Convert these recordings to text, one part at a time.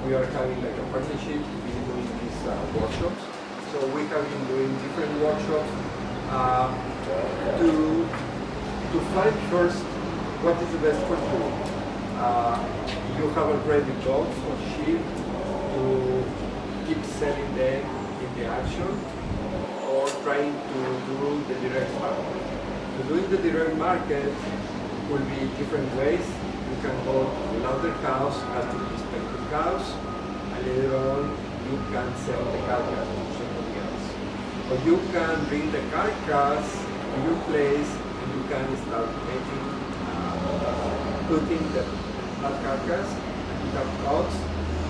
we are having like a partnership in doing these workshops. So we have been doing different workshops to find first what is the best for you. You have already goats or sheep to keep selling them in the action, or trying to do the direct market. So doing the direct market will be different ways. You can go to louder cows, has to be inspected cows, and later on you can sell the carcass to somebody else. Or you can bring the carcass to your place and you can start making, putting that carcass, and you have cows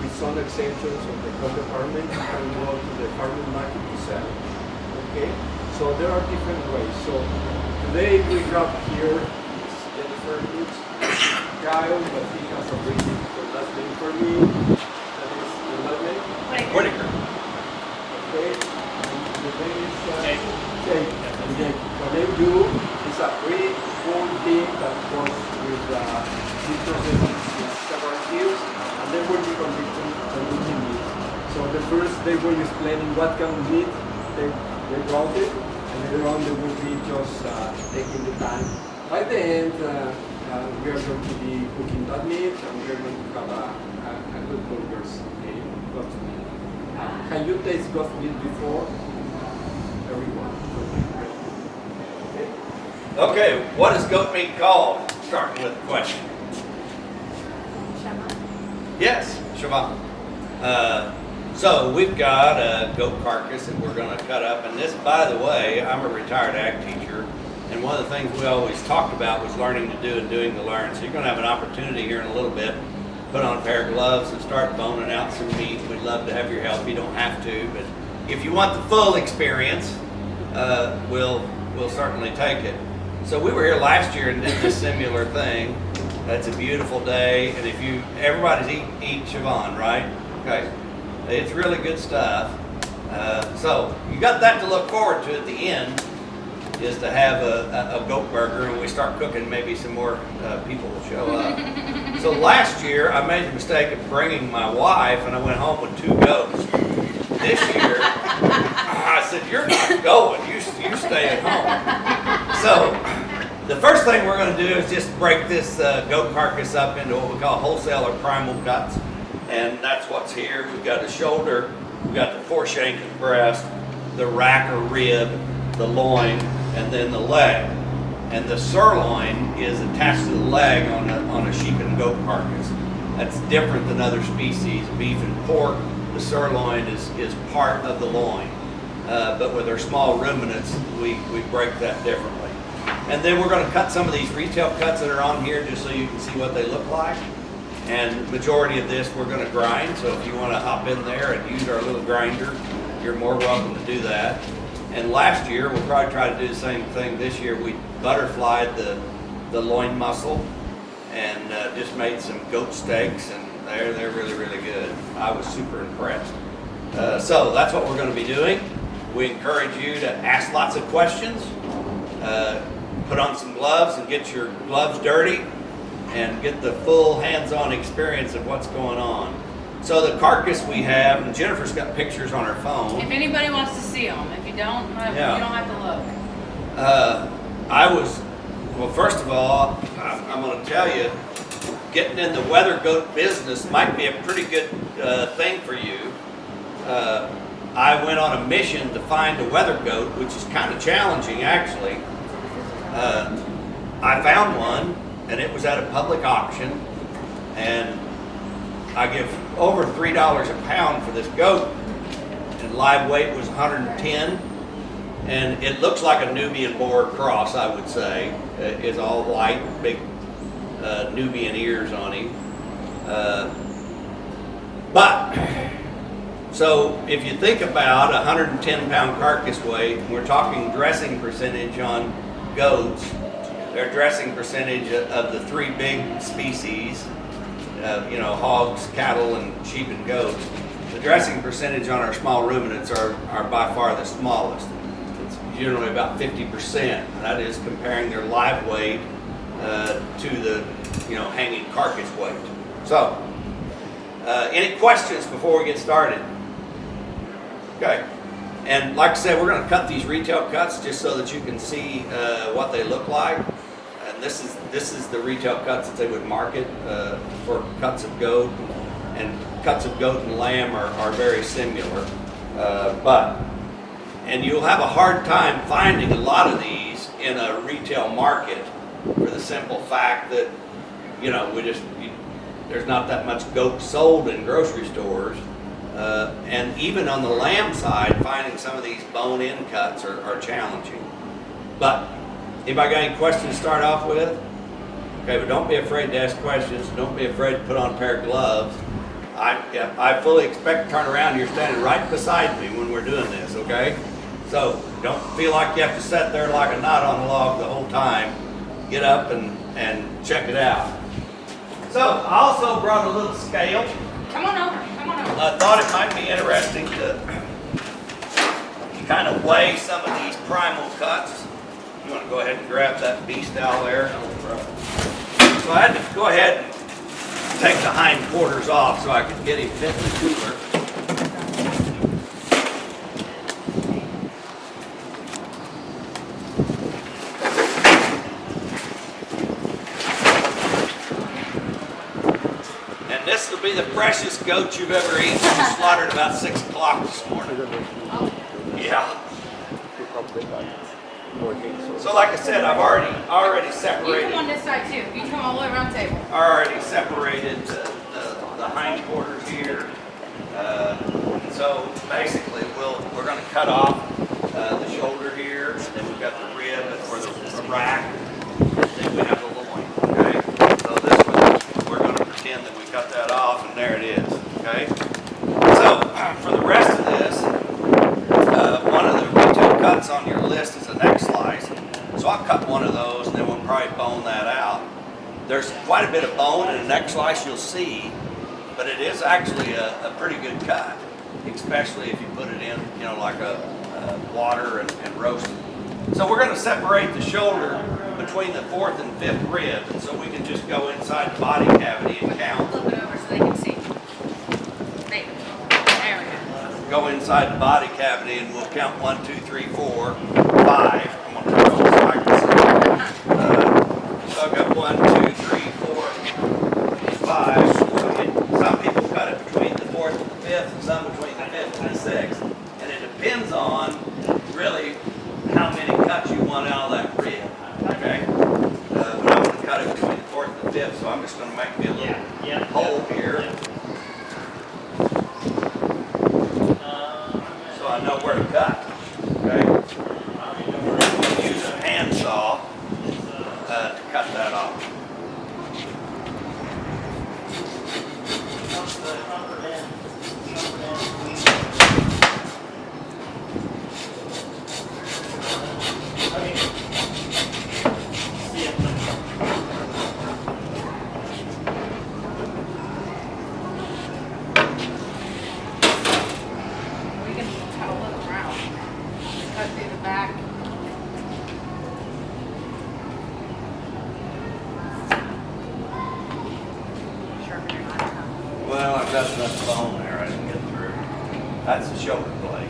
with some exemptions of the cow department. You can go to the farming market to sell. Okay, so there are different ways. So today we have here Jennifer Lutes, Kyle, but he has a really difficult last name for me. That is the last name? Whittaker. Okay, and the name is Jake. And Jake. So then you is a pretty cool team that works with this process in several years, and they will be conducting meat. So the first they will be explaining what kind of meat they brought it, and later on they will be just taking the time. By the end, we are going to be cooking that meat, and we are going to have a good burgers, goat meat. Can you taste goat meat before? Everyone. Okay, what is goat meat called? Starting with the question. Yes, Siobhan. So we've got a goat carcass that we're going to cut up, and this, by the way, I'm a retired ag teacher, and one of the things we always talked about was learning to do and doing to learn. So you're going to have an opportunity here in a little bit, put on a pair of gloves and start boning out some meat. We'd love to have your help. You don't have to, but if you want the full experience, we'll certainly take it. So we were here last year and did this similar thing. It's a beautiful day, and if everybody's eat Siobhan, right? Okay. It's really good stuff. So you got that to look forward to at the end, is to have a goat burger, and we start cooking, maybe some more people will show up. So last year I made the mistake of bringing my wife, and I went home with 2 goats. This year I said, you're not going, you stay at home. So the first thing we're going to do is just break this goat carcass up into what we call wholesale or primal cuts. And that's what's here. We've got the shoulder, we've got the foreshank and breast, the rack or rib, the loin, and then the leg. And the sirloin is attached to the leg on a sheep and goat carcass. That's different than other species, beef and pork. The sirloin is part of the loin. But with our small ruminants, we break that differently. And then we're going to cut some of these retail cuts that are on here just so you can see what they look like. And majority of this we're going to grind, so if you want to hop in there and use our little grinder, you're more welcome to do that. And last year, we'll probably try to do the same thing this year. We butterflied the loin muscle and just made some goat steaks, and they're really, really good. I was super impressed. So that's what we're going to be doing. We encourage you to ask lots of questions, put on some gloves and get your gloves dirty, and get the full hands-on experience of what's going on. So the carcass we have, and Jennifer's got pictures on her phone. If anybody wants to see them, if you don't, you don't have to look. Well, first of all, I'm going to tell you, getting in the weather goat business might be a pretty good thing for you. I went on a mission to find a weather goat, which is kind of challenging actually. I found one, and it was at a public auction, and I give over $3 a pound for this goat, and live weight was 110, and it looks like a Nubian boar cross, I would say. It's all white, big Nubian ears on him. So if you think about 110 pound carcass weight, we're talking dressing percentage on goats. Their dressing percentage of the 3 big species, hogs, cattle, and sheep and goats, the dressing percentage on our small ruminants are by far the smallest. It's generally about 50%, and that is comparing their live weight to the hanging carcass weight. So Any questions before we get started? Okay. And like I said, we're going to cut these retail cuts just so that you can see what they look like. And this is the retail cuts that they would market for cuts of goat. And cuts of goat and lamb are very similar. And you'll have a hard time finding a lot of these in a retail market for the simple fact that, you know, there's not that much goat sold in grocery stores. And even on the lamb side, finding some of these bone-in cuts are challenging. But anybody got any questions to start off with? Okay, but don't be afraid to ask questions. Don't be afraid to put on a pair of gloves. I fully expect to turn around. You're standing right beside me when we're doing this, okay? So don't feel like you have to sit there like a knot on a log the whole time. Get up and check it out. So I also brought a little scale. Come on over. I thought it might be interesting to kind of weigh some of these primal cuts. You want to go ahead and grab that beast out there. So I had to go ahead and take the hind quarters off so I could get him fit in the cooler. And this will be the freshest goat you've ever eaten. It was slaughtered about 6 o'clock this morning. Yeah. So like I said, I've already separated. You come on this side too. You come all the way around the table. I already separated the hind quarters here. So basically, we're going to cut off the shoulder here, and then we've got the rib or the rack, and then we have the loin. Okay. So this one, we're going to pretend that we cut that off, and there it is. Okay. So for the rest of this, one of the retail cuts on your list is a neck slice. So I'll cut one of those, and then we'll probably bone that out. There's quite a bit of bone in a neck slice, you'll see, but it is actually a pretty good cut, especially if you put it in, you know, like a water and roast it. So we're going to separate the shoulder between the 4th and 5th rib, and so we can just go inside the body cavity and count. Flip it over so they can see. There we go. Go inside the body cavity, and we'll count 1, 2, 3, 4, 5. I'm going to turn over so I can see. So I've got 1, 2, 3, 4, 5. Some people cut it between the 4th and the 5th, and some between the 5th and the 6th. And it depends on really how many cuts you want out of that rib. Okay? But I'm going to cut it between the 4th and the 5th, so I'm just going to make me a little hole here. So I know where to cut. Okay? We're going to use a handsaw to cut that off. Well, I've got enough bone there I didn't get through. That's the shoulder blade.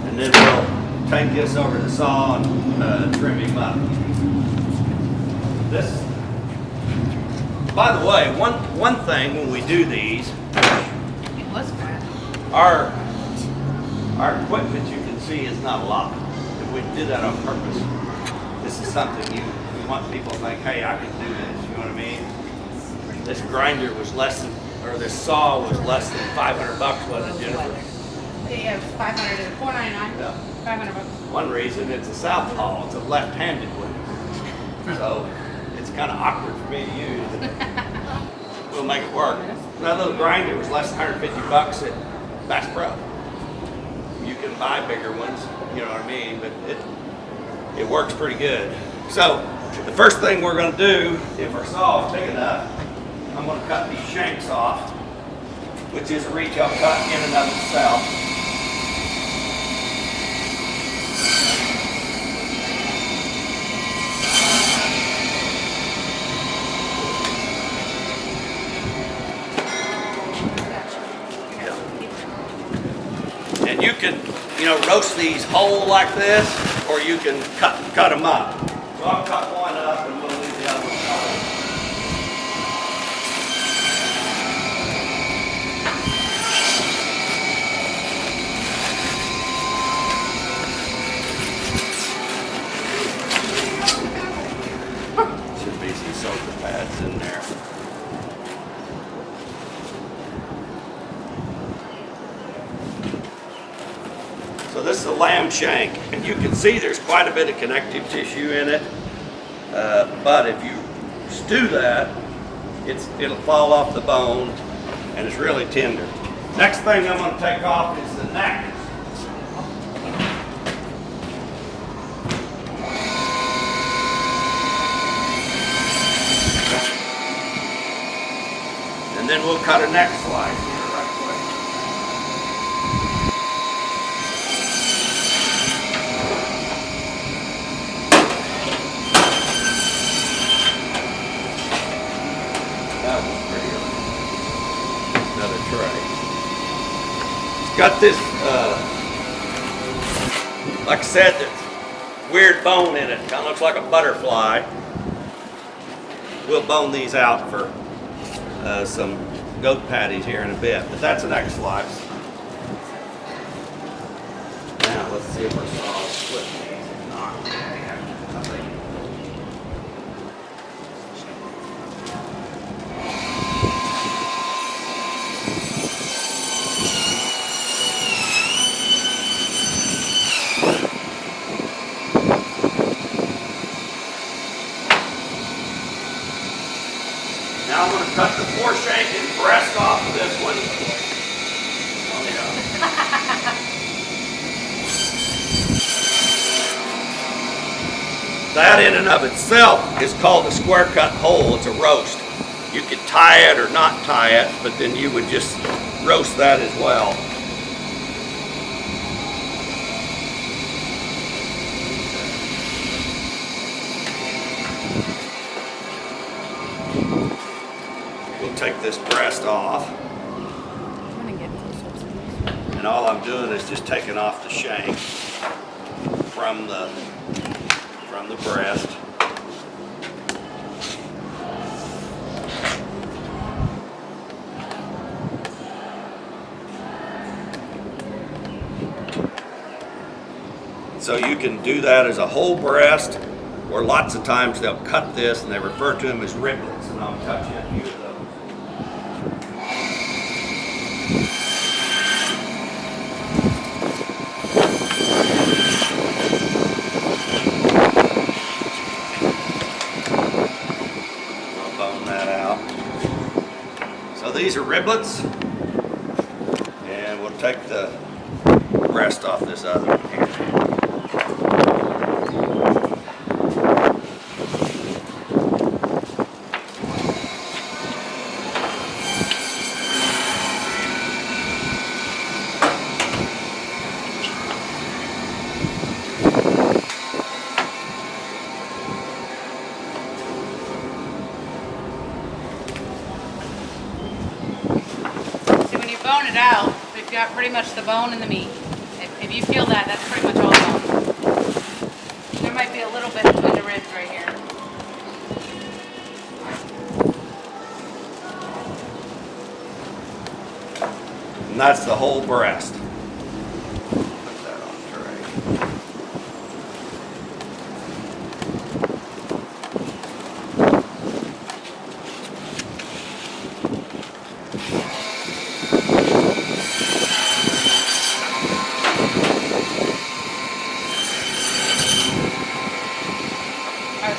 And then we'll take this over the saw and trim him up. This, by the way, one thing when we do these, It was bad. our equipment, you can see, is not a lot. And we did that on purpose. This is something we want people to think, hey, I can do this. You know what I mean? This grinder was less than, or this saw was less than $500, wasn't it, Jennifer? Yeah, it was 500 and $4.99. Yeah. 500 bucks. One reason, it's a southpaw. It's a left-handed one. So it's kind of awkward for me to use. We'll make it work. That little grinder was less than $150 at Bass Pro. You can buy bigger ones, you know what I mean, but it works pretty good. So the first thing we're going to do, if our saw is big enough, I'm going to cut these shanks off, which is a retail cut in and of itself. roast these whole like this, or you can cut them up. So I'll cut one up and we'll leave the other one cold. Should be some soda pads in there. So this is a lamb shank, and you can see there's quite a bit of connective tissue in it. But if you stew that, it'll fall off the bone, and it's really tender. Next thing I'm going to take off is the neck. And then we'll cut a neck slice here right quick. That was pretty another tray. It's got this, like I said, this weird bone in it. Kind of looks like a butterfly. We'll bone these out for some goat patties here in a bit, but that's an neck slice. Now let's see if we're solid split these. If not, I think. Now I'm going to cut the foreshank and breast off of this one. Oh, yeah. That in and of itself is called a square cut whole. It's a roast. You could tie it or not tie it, but then you would just roast that as well. Take this breast off, and all I'm doing is just taking off the shank from the breast. So you can do that as a whole breast, or lots of times they'll cut this and they refer to them as riblets, and I'll cut you a few of those. These are riblets, and we'll take the breast off this other one here. Bone it out, we've got pretty much the bone and the meat. If you feel that, that's pretty much all bone. There might be a little bit between the ribs right here. And that's the whole breast. Put that on the tray.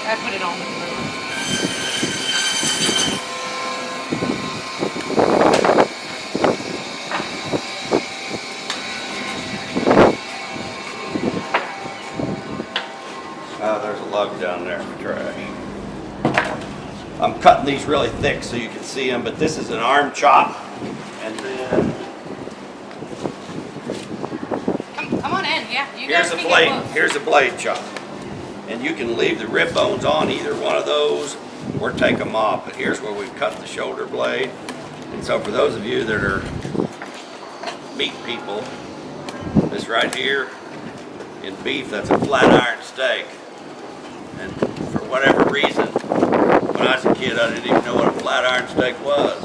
I put it on the grill. There's a lug down there for trash. I'm cutting these really thick so you can see them, but this is an arm chop, and then come on in, yeah. You here's guys a can blade. get close. Here's a blade chop. And you can leave the rib bones on either one of those or take them off. But here's where we've cut the shoulder blade. And so for those of you that are meat people, this right here In beef, that's a flat iron steak. And for whatever reason, when I was a kid, I didn't even know what a flat iron steak was.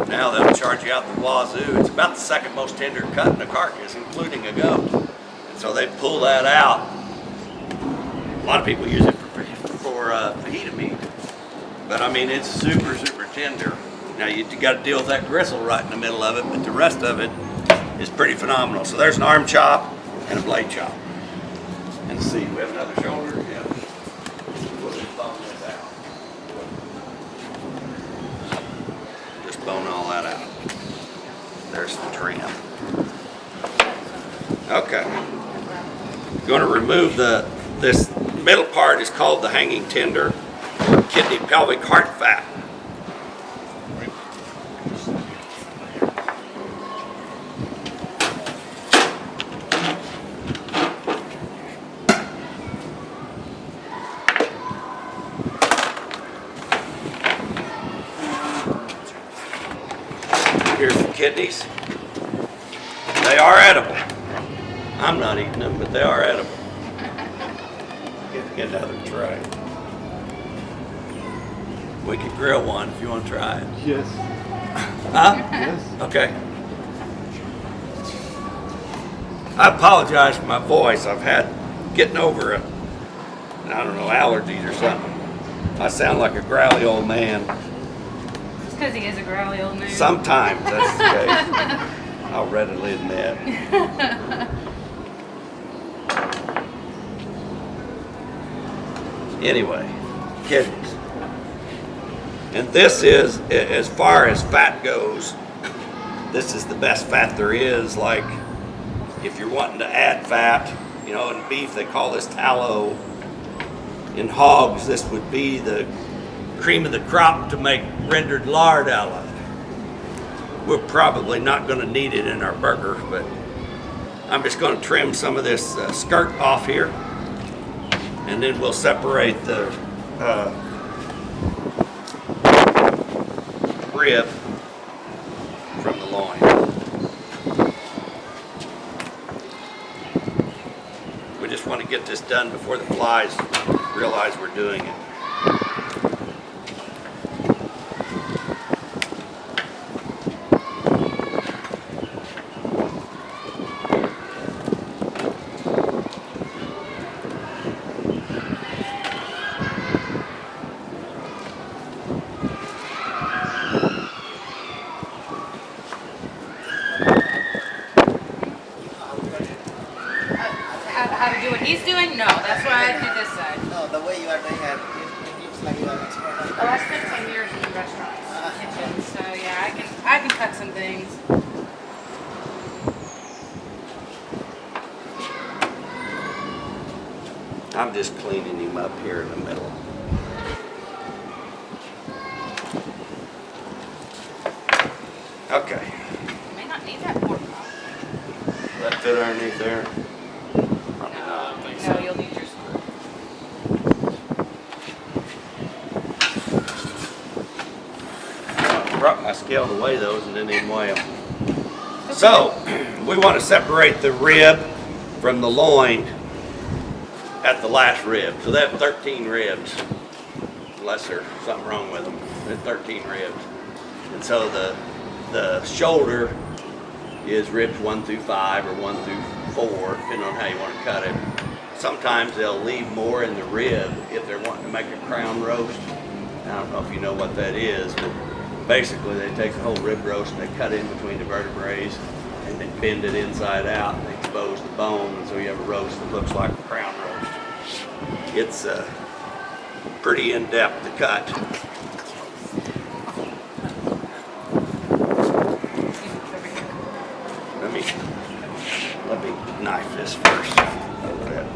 Now they'll charge you out the wazoo. It's about the second most tender cut in a carcass, including a goat. And so they pull that out. A lot of people use it for fajita meat. But I mean, it's super, super tender. Now you got to deal with that gristle right in the middle of it, but the rest of it is pretty phenomenal. So there's an arm chop and a blade chop. And see, we have another shoulder. Yeah. We'll just bone this out. Just bone all that out. There's the trim. Okay. Going to remove this middle part is called the hanging tender, kidney, pelvic, heart fat. Here's the kidneys. They are edible. I'm not eating them, but they are edible. Get another tray. We could grill one if you want to try it. Yes. Huh? Yes. Okay. I apologize for my voice. I've had getting over I don't know, allergies or something. I sound like a growly old man. It's because he is a growly old man. Sometimes that's the case. I'll readily admit. Anyway, kidneys. And this is, as far as fat goes, this is the best fat there is. Like, if you're wanting to add fat, you know, in beef they call this tallow. In hogs, this would be the cream of the crop to make rendered lard out of. We're probably not going to need it in our burger, but I'm just going to trim some of this skirt off here, and then we'll separate the rib from the loin. We just want to get this done before the flies realize we're doing it. How to do what he's doing? No, that's why I do this side. No, the way you are doing it, it looks like you are expert. Oh, I spent 10 years in the restaurant kitchen, so yeah, I can cut some things. I'm just cleaning him up here in the middle. Okay. You may not need that pork chop. That fit underneath there? Probably not, I don't think so. No, you'll need your spoon. I brought my scale to weigh those and didn't even weigh them. So, we want to separate the rib from the loin at the last rib. So they have 13 ribs, unless there's something wrong with them. There's 13 ribs. And so the shoulder is ribs 1 through 5 or 1 through 4, depending on how you want to cut it. Sometimes they'll leave more in the rib if they're wanting to make a crown roast. I don't know if you know what that is, but basically they take the whole rib roast and they cut in between the vertebrae and they bend it inside out and they expose the bone, and so you have a roast that looks like a crown roast. It's pretty in-depth to cut. Let me knife this first. Over that.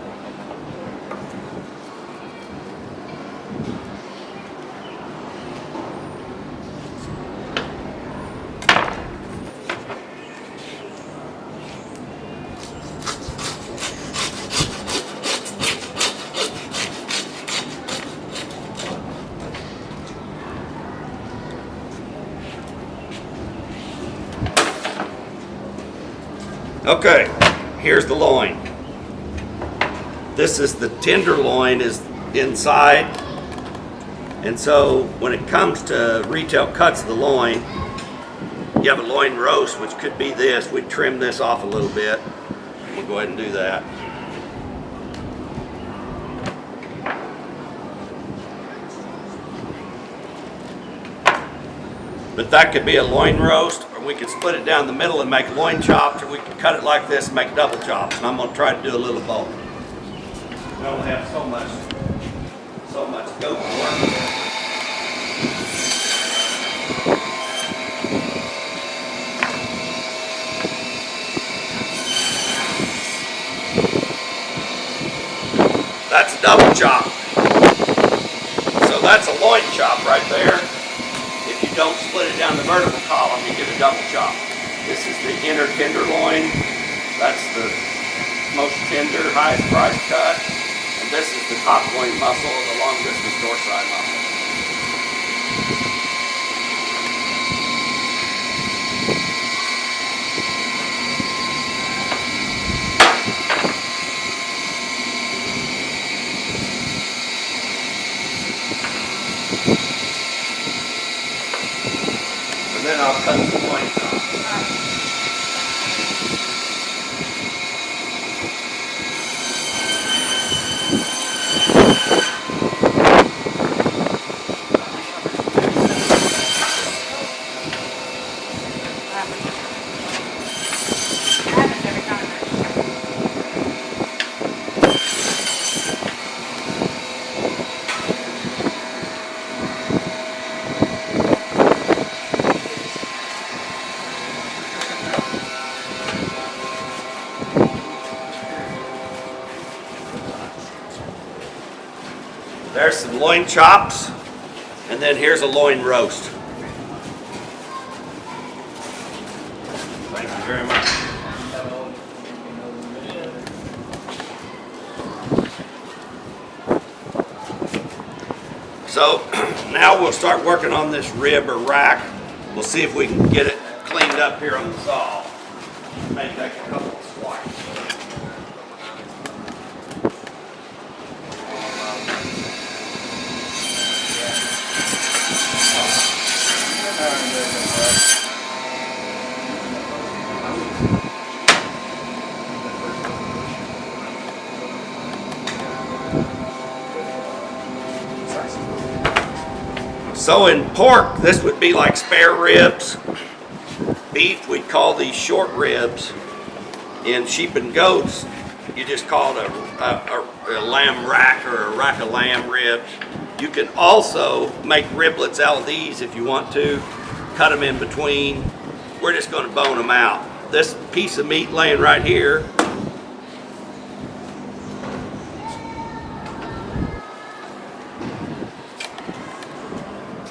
Okay, here's the loin. This is the tenderloin is inside. And so when it comes to retail cuts of the loin, you have a loin roast, which could be this. We trim this off a little bit. We'll go ahead and do that. But that could be a loin roast, or we could split it down the middle and make loin chops, or we could cut it like this and make double chops. And I'm going to try to do a little of both. We only have so much goat to work with. That's a double chop. So that's a loin chop right there. If you don't split it down the vertical column, you get a double chop. This is the inner tenderloin. That's the most tender, highest price cut. And this is the top loin muscle, the long distance dorsi muscle. And then I'll cut the loin chop. Happens every time. There's some loin chops, and then here's a loin roast. Thank you very much. So now we'll start working on this rib or rack. We'll see if we can get it cleaned up here on the saw. May take a couple of swipes. So in pork, this would be like spare ribs. Beef, we'd call these short ribs. In sheep and goats, you just call it a lamb rack or a rack of lamb ribs. You can also make riblets out of these if you want to. Cut them in between. We're just going to bone them out. This piece of meat laying right here,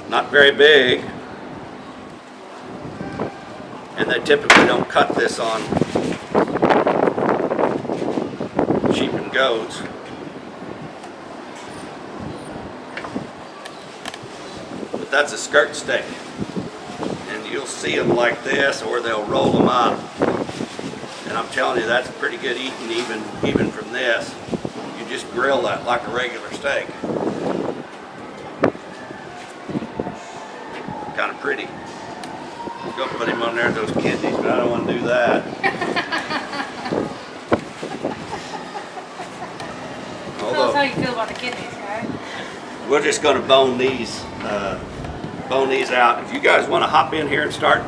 not very big, and they typically don't cut this on sheep and goats. But that's a skirt steak, and you'll see them like this, or they'll roll them up, and I'm telling you, that's pretty good eating even from this. You just grill that like a regular steak. Kind of pretty. I'm going to put him on there, those kidneys, but I don't want to do that. Tell us how you feel about the kidneys, right? We're just going to bone these out. If you guys want to hop in here and start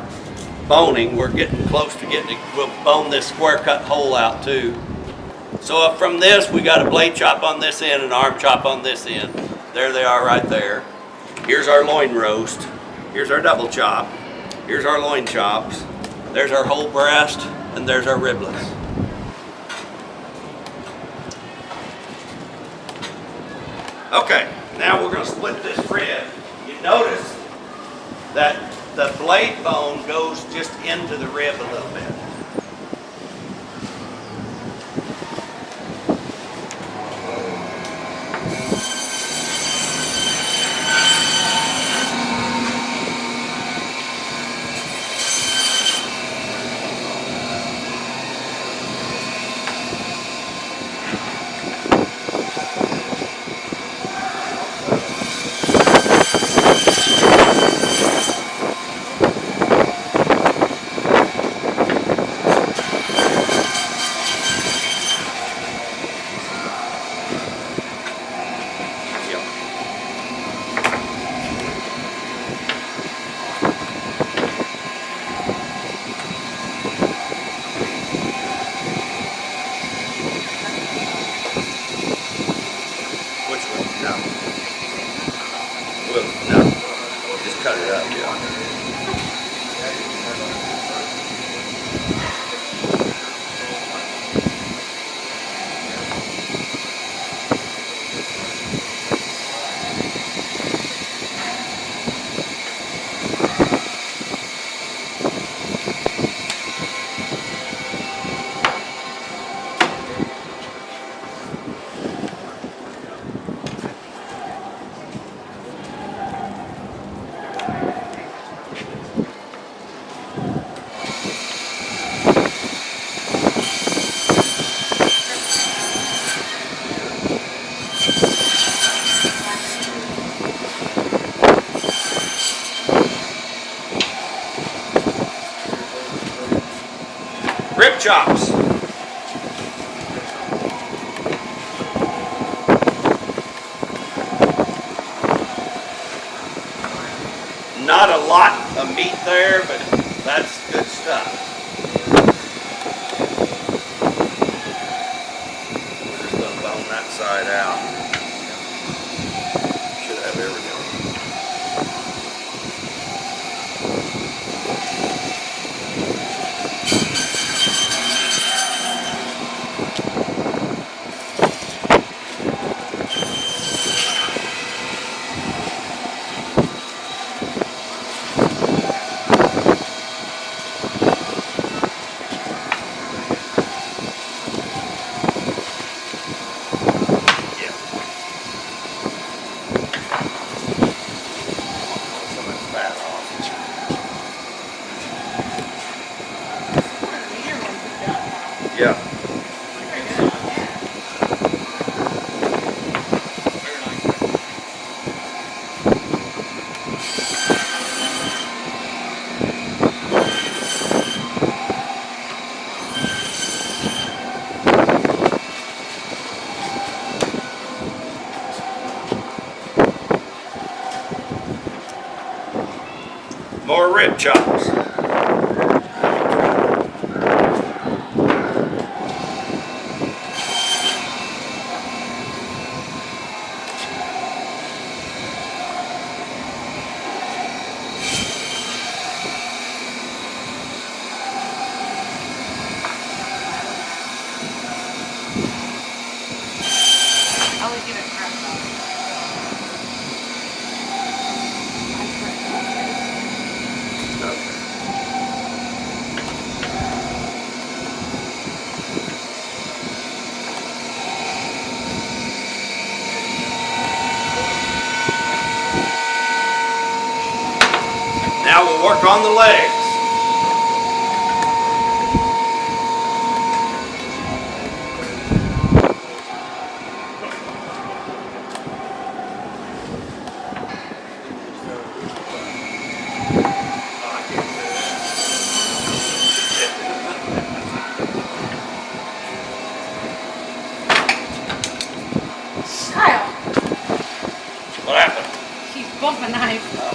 boning, we're getting close to getting it. We'll bone this square cut hole out too. So from this, we got a blade chop on this end and an arm chop on this end. There they are right there. Here's our loin roast. Here's our double chop. Here's our loin chops. There's our whole breast, and there's our riblets. Okay, now we're going to split this rib. You notice that the blade bone goes just into the rib a little bit. chops. Not a lot of meat there, but that's good stuff. We're just gonna bone that side out. Should have everything. Yeah. More rib chops. I always give it fresh. Now we'll work on the legs. Kyle, What happened? she's bumping knife.